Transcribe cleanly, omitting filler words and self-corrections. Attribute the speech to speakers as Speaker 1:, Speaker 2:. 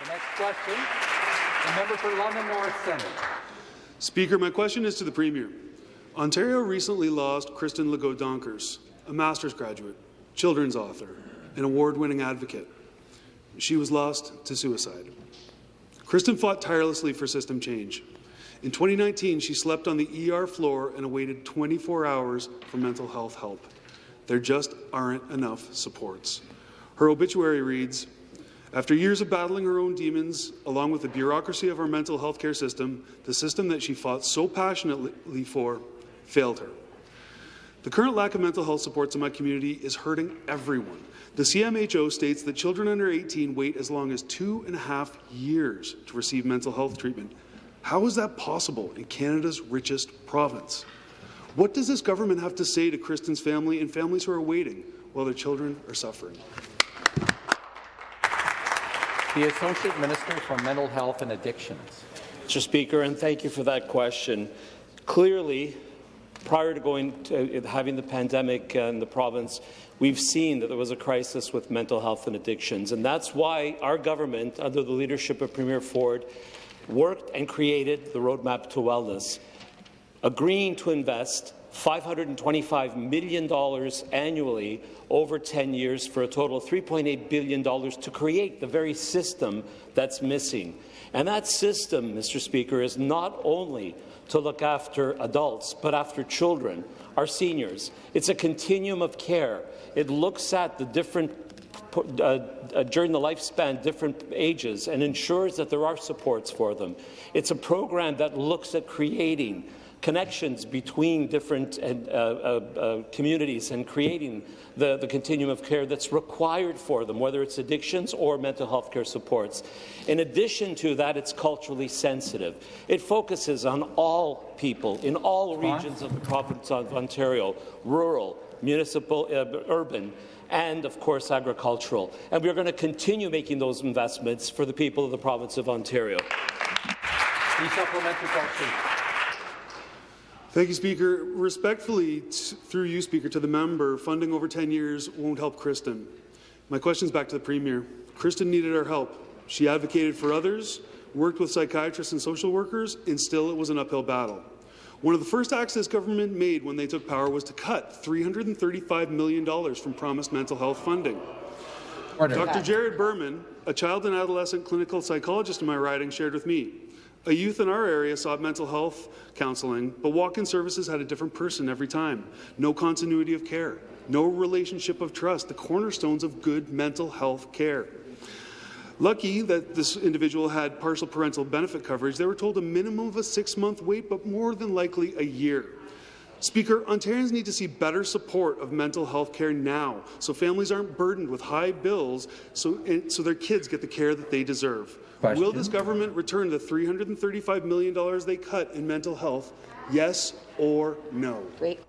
Speaker 1: Next question, the member for London North Centre.
Speaker 2: Speaker, my question is to the Premier. Ontario recently lost Kristin Legault-Donkers, a master's graduate, children's author, an award-winning advocate. She was lost to suicide. Kristin fought tirelessly for system change. In 2019, she slept on the ER floor and awaited 24 hours for mental health help. There just aren't enough supports. Her obituary reads, "After years of battling her own demons, along with the bureaucracy of our mental health care system, the system that she fought so passionately for failed her. The current lack of mental health supports in my community is hurting everyone. The CMHO states that children under 18 wait as long as 2.5 years to receive mental health treatment. How is that possible in Canada's richest province? What does this government have to say to Kristin's family and families who are waiting while their children are suffering?"
Speaker 1: The Associate Minister for Mental Health and Addictions.
Speaker 3: Mr. Speaker, and thank you for that question. Clearly, prior to having the pandemic in the province, we've seen that there was a crisis with mental health and addictions, and that's why our government, under the leadership of Premier Ford, worked and created the Roadmap to Wellness, agreeing to invest $525 million annually over 10 years for a total of $3.8 billion to create the very system that's missing. And that system, Mr. Speaker, is not only to look after adults, but after children, our seniors. It's a continuum of care. It looks at the different during the lifespan, different ages, and ensures that there are supports for them. It's a program that looks at creating connections between different communities and creating the continuum of care that's required for them, whether it's addictions or mental health care supports. In addition to that, it's culturally sensitive. It focuses on all people in all regions of the province of Ontario, rural, municipal, urban, and, of course, agricultural. And we're going to continue making those investments for the people of the province of Ontario.
Speaker 1: The supplementary question.
Speaker 2: Thank you, Speaker. Respectfully, through you, Speaker, to the member, funding over 10 years won't help Kristin. My question is back to the Premier. Kristin needed our help. She advocated for others, worked with psychiatrists and social workers, and still it was an uphill battle. One of the first acts this government made when they took power was to cut $335 million from promised mental health funding. Dr. Jared Berman, a child and adolescent clinical psychologist in my riding, shared with me, a youth in our area sought mental health counselling, but walk-in services had a different person every time. No continuity of care, no relationship of trust, the cornerstones of good mental health care. Lucky that this individual had partial parental benefit coverage, they were told a minimum of a 6-month wait, but more than likely a year. Speaker, Ontarians need to see better support of mental health care now, so families aren't burdened with high bills, so their kids get the care that they deserve.
Speaker 1: Question.
Speaker 2: Will this government return the $335 million they cut in mental health? Yes or no?
Speaker 4: Great.